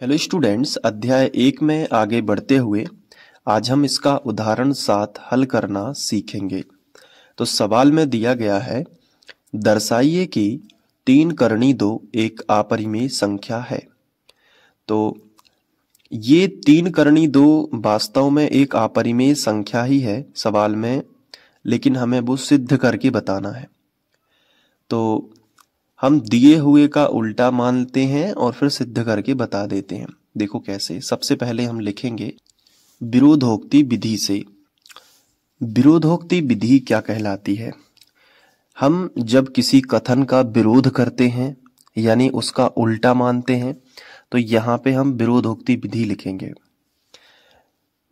Hello students, अध्याय 1 में आगे बढ़ते हुए आज हम इसका उदाहरण 7 हल करना सीखेंगे। तो सवाल में दिया गया है, दर्शाइए कि 3 करनी 2 एक अपरिमेय संख्या है। तो ये 3 करनी 2 वास्तव में एक अपरिमेय संख्या ही है सवाल में, लेकिन हमें वो सिद्ध करके बताना है। तो हम दिए हुए का उल्टा मानते हैं और फिर सिद्ध करके बता देते हैं। देखो कैसे। सबसे पहले हम लिखेंगे विरोधोक्ति विधि से। विरोधोक्ति विधि क्या कहलाती है? हम जब किसी कथन का विरोध करते हैं यानी उसका उल्टा मानते हैं, तो यहाँ पे हम विरोधोक्ति विधि लिखेंगे।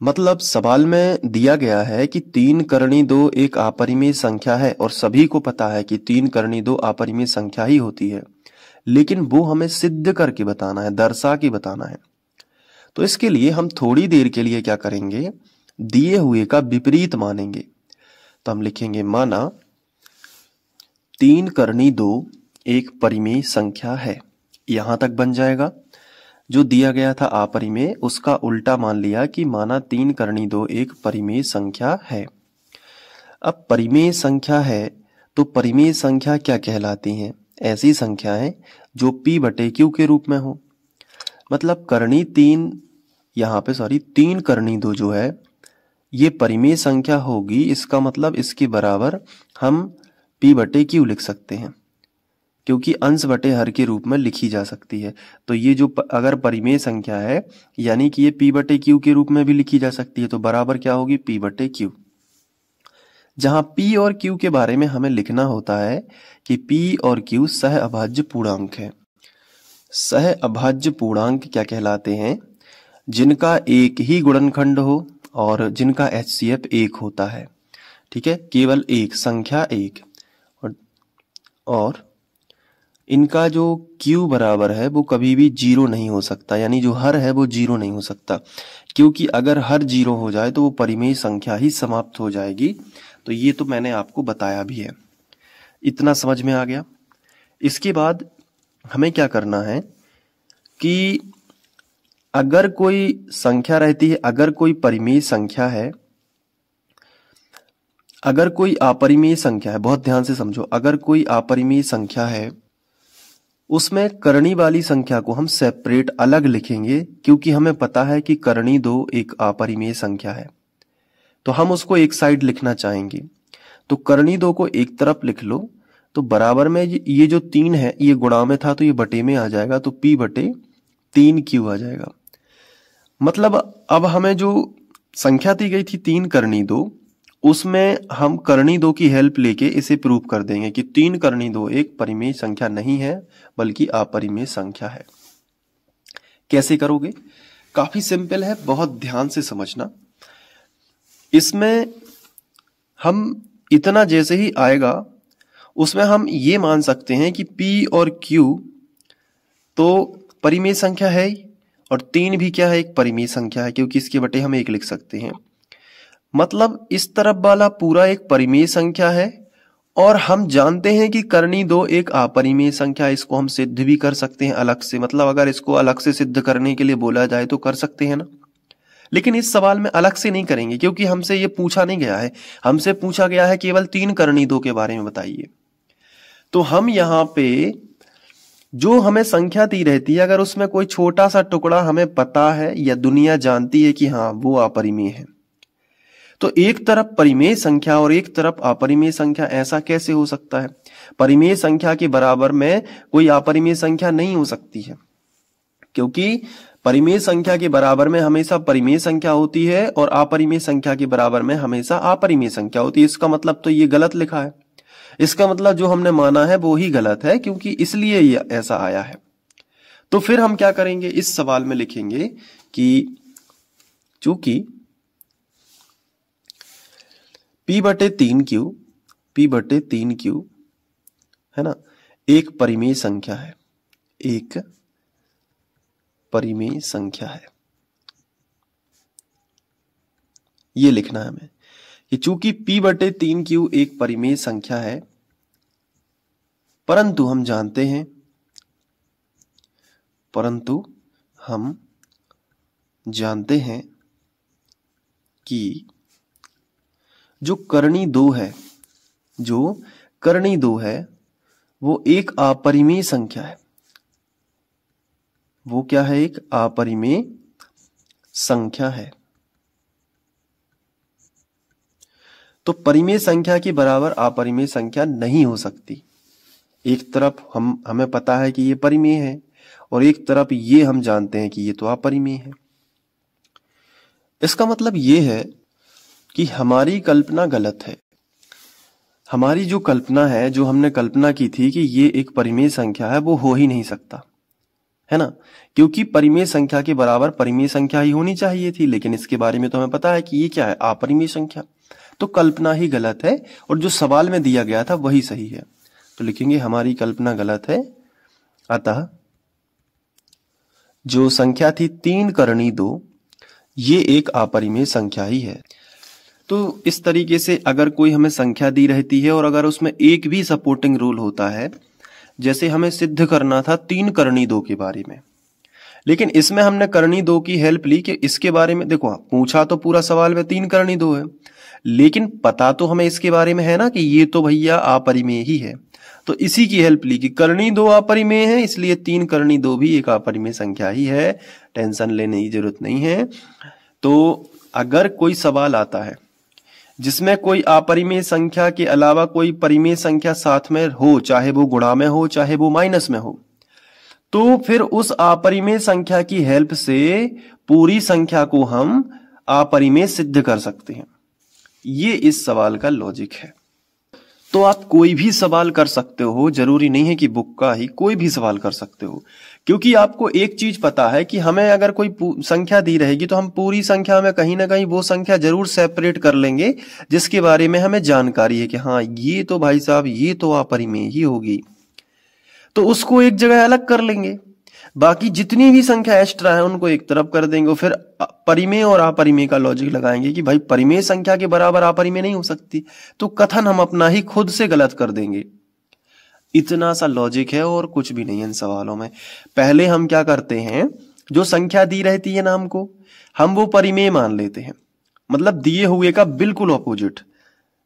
मतलब सवाल में दिया गया है कि 3 करनी 2 एक अपरिमेय संख्या है और सभी को पता है कि 3 करनी 2 अपरिमेय संख्या ही होती है, लेकिन वो हमें सिद्ध करके बताना है, दर्शा के बताना है। तो इसके लिए हम थोड़ी देर के लिए क्या करेंगे, दिए हुए का विपरीत मानेंगे। तो हम लिखेंगे माना 3 करनी 2 एक परिमेय संख्या है। यहां तक बन जाएगा। जो दिया गया था अपरिमेय, उसका उल्टा मान लिया कि माना 3 करनी 2 एक परिमेय संख्या है। अब परिमेय संख्या है तो परिमेय संख्या क्या कहलाती हैं? ऐसी संख्याएं जो p बटे q के रूप में हो। मतलब करनी 3 यहाँ पे 3 करनी 2 जो है ये परिमेय संख्या होगी। इसका मतलब इसके बराबर हम p बटे q लिख सकते हैं, क्योंकि अंश बटे हर के रूप में लिखी जा सकती है। तो ये जो अगर परिमेय संख्या है यानी कि ये p बटे q के रूप में भी लिखी जा सकती है, तो बराबर क्या होगी? p बटे q। जहां p और q के बारे में हमें लिखना होता है कि p और q सह अभाज्य पूर्णांक है। सह अभाज्य पूर्णांक क्या कहलाते हैं? जिनका एक ही गुणनखंड हो और जिनका HCF 1 होता है। ठीक है, केवल एक संख्या एक। और इनका जो Q बराबर है वो कभी भी 0 नहीं हो सकता, यानी जो हर है वो 0 नहीं हो सकता, क्योंकि अगर हर 0 हो जाए तो वो परिमेय संख्या ही समाप्त हो जाएगी। तो ये तो मैंने आपको बताया भी है। इतना समझ में आ गया। इसके बाद हमें क्या करना है कि अगर कोई संख्या रहती है, अगर कोई परिमेय संख्या है, अगर कोई अपरिमेय संख्या है, बहुत ध्यान से समझो, अगर कोई अपरिमेय संख्या है उसमें करनी वाली संख्या को हम सेपरेट अलग लिखेंगे, क्योंकि हमें पता है कि करनी 2 एक अपरिमेय संख्या है, तो हम उसको एक साइड लिखना चाहेंगे। तो करनी 2 को एक तरफ लिख लो, तो बराबर में ये जो 3 है ये गुणा में था तो ये बटे में आ जाएगा, तो p बटे 3q आ जाएगा। मतलब अब हमें जो संख्या दी गई थी 3 करनी 2, उसमें हम करनी 2 की हेल्प लेके इसे प्रूव कर देंगे कि 3 करनी 2 एक परिमेय संख्या नहीं है बल्कि अपरिमेय संख्या है। कैसे करोगे? काफी सिंपल है, बहुत ध्यान से समझना। इसमें हम इतना जैसे ही आएगा उसमें हम ये मान सकते हैं कि p और q तो परिमेय संख्या है ही, और 3 भी क्या है? एक परिमेय संख्या है, क्योंकि इसके बटे हम 1 लिख सकते हैं। मतलब इस तरफ वाला पूरा एक परिमेय संख्या है, और हम जानते हैं कि करनी 2 एक अपरिमेय संख्या है। इसको हम सिद्ध भी कर सकते हैं अलग से। मतलब अगर इसको अलग से सिद्ध करने के लिए बोला जाए तो कर सकते हैं ना, लेकिन इस सवाल में अलग से नहीं करेंगे, क्योंकि हमसे ये पूछा नहीं गया है। हमसे पूछा गया है केवल 3 करनी 2 के बारे में बताइए। तो हम यहाँ पे जो हमें संख्या दी रहती है, अगर उसमें कोई छोटा सा टुकड़ा हमें पता है या दुनिया जानती है कि हाँ वो अपरिमेय है, तो एक तरफ परिमेय संख्या और एक तरफ अपरिमेय संख्या, ऐसा कैसे हो सकता है? परिमेय संख्या के बराबर में कोई अपरिमेय संख्या नहीं हो सकती है, क्योंकि परिमेय संख्या के बराबर में हमेशा परिमेय संख्या होती है और अपरिमेय संख्या के बराबर में हमेशा अपरिमेय संख्या होती है। इसका मतलब तो ये गलत लिखा है। इसका मतलब जो हमने माना है वो ही गलत है, क्योंकि इसलिए ये ऐसा आया है। तो फिर हम क्या करेंगे? इस सवाल में लिखेंगे कि चूंकि p बटे 3q है ना, एक परिमेय संख्या है, एक परिमेय संख्या है। ये लिखना है हमें कि चूंकि p बटे 3q एक परिमेय संख्या है, परंतु हम जानते हैं हम जानते हैं कि जो करनी दो है वो एक अपरिमेय संख्या है। वो क्या है? एक अपरिमेय संख्या है। तो परिमेय संख्या के बराबर अपरिमेय संख्या नहीं हो सकती। एक तरफ हमें पता है कि ये परिमेय है और एक तरफ ये हम जानते हैं कि ये तो अपरिमेय है। इसका मतलब ये है कि हमारी कल्पना गलत है। हमारी जो कल्पना है, जो हमने कल्पना की थी कि ये एक परिमेय संख्या है, वो हो ही नहीं सकता, है ना? क्योंकि परिमेय संख्या के बराबर परिमेय संख्या ही होनी चाहिए थी, लेकिन इसके बारे में तो हमें पता है कि ये क्या है? अपरिमेय संख्या। तो कल्पना ही गलत है और जो सवाल में दिया गया था वही सही है। तो लिखेंगे हमारी कल्पना गलत है, अतः जो संख्या थी 3 करनी 2, ये एक अपरिमेय संख्या ही है। तो इस तरीके से अगर कोई हमें संख्या दी रहती है और अगर उसमें एक भी सपोर्टिंग रूल होता है, जैसे हमें सिद्ध करना था 3 करनी 2 के बारे में, लेकिन इसमें हमने करनी 2 की हेल्प ली कि इसके बारे में देखो, पूछा तो पूरा सवाल में 3 करनी 2 है, लेकिन पता तो हमें इसके बारे में है ना कि ये तो भैया अपरिमेय ही है। तो इसी की हेल्प ली कि करनी 2 अपरिमेय है, इसलिए 3 करनी 2 भी एक अपरिमेय संख्या ही है। टेंशन लेने की जरूरत नहीं है। तो अगर कोई सवाल आता है जिसमें कोई अपरिमेय संख्या के अलावा कोई परिमेय संख्या साथ में हो, चाहे वो गुणा में हो चाहे वो माइनस में हो, तो फिर उस अपरिमेय संख्या की हेल्प से पूरी संख्या को हम अपरिमेय सिद्ध कर सकते हैं। ये इस सवाल का लॉजिक है। तो आप कोई भी सवाल कर सकते हो, जरूरी नहीं है कि बुक का ही, कोई भी सवाल कर सकते हो, क्योंकि आपको एक चीज पता है कि हमें अगर कोई संख्या दी रहेगी तो हम पूरी संख्या में कहीं ना कहीं वो संख्या जरूर सेपरेट कर लेंगे जिसके बारे में हमें जानकारी है कि हाँ ये तो भाई साहब ये तो अपरिमेय ही होगी, तो उसको एक जगह अलग कर लेंगे। बाकी जितनी भी संख्या एक्स्ट्रा है उनको एक तरफ कर देंगे। फिर परिमेय और अपरिमेय का लॉजिक लगाएंगे कि भाई परिमेय संख्या के बराबर अपरिमेय नहीं हो सकती, तो कथन हम अपना ही खुद से गलत कर देंगे। इतना सा लॉजिक है और कुछ भी नहीं है इन सवालों में। पहले हम क्या करते हैं, जो संख्या दी रहती है ना हमको, हम वो परिमेय मान लेते हैं, मतलब दिए हुए का बिल्कुल ऑपोजिट।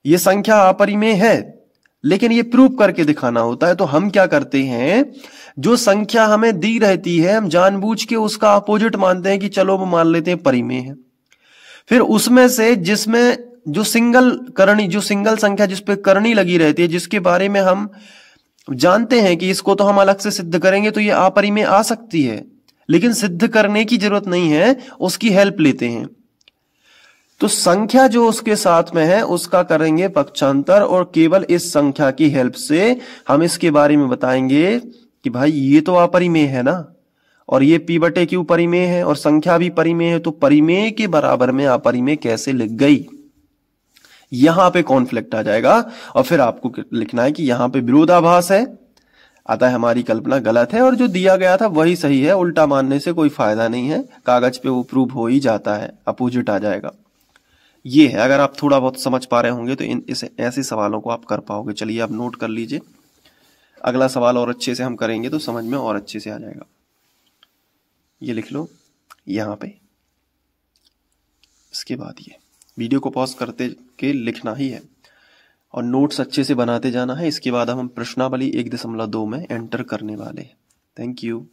ये संख्या अपरिमेय है लेकिन ये प्रूव करके दिखाना होता है, तो हम क्या करते हैं, जो संख्या हमें दी रहती है हम जानबूझ के उसका अपोजिट मानते हैं कि चलो वो मान लेते हैं परिमेय है। फिर उसमें से जिसमें जो सिंगल संख्या जिस पे करनी लगी रहती है, जिसके बारे में हम जानते हैं कि इसको तो हम अलग से सिद्ध करेंगे तो ये अपरिमेय आ सकती है, लेकिन सिद्ध करने की जरूरत नहीं है, उसकी हेल्प लेते हैं। तो संख्या जो उसके साथ में है उसका करेंगे पक्षांतर और केवल इस संख्या की हेल्प से हम इसके बारे में बताएंगे कि भाई ये तो अपरिमेय है ना, और ये p/q परिमेय है और संख्या भी परिमेय है, तो परिमेय के बराबर में अपरिमेय कैसे लिख गई। यहां पे कॉन्फ्लिक्ट आ जाएगा और फिर आपको लिखना है कि यहां पे विरोधाभास है, अतः हमारी कल्पना गलत है और जो दिया गया था वही सही है। उल्टा मानने से कोई फायदा नहीं है, कागज पे वो प्रूव हो ही जाता है, अपोजिट आ जाएगा। ये है, अगर आप थोड़ा बहुत समझ पा रहे होंगे तो ऐसे सवालों को आप कर पाओगे। चलिए आप नोट कर लीजिए, अगला सवाल और अच्छे से हम करेंगे तो समझ में और अच्छे से आ जाएगा। ये लिख लो यहाँ पे, इसके बाद ये वीडियो को पॉज करते के लिखना ही है और नोट्स अच्छे से बनाते जाना है। इसके बाद हम प्रश्नावली 1.2 में एंटर करने वाले हैं। Thank you.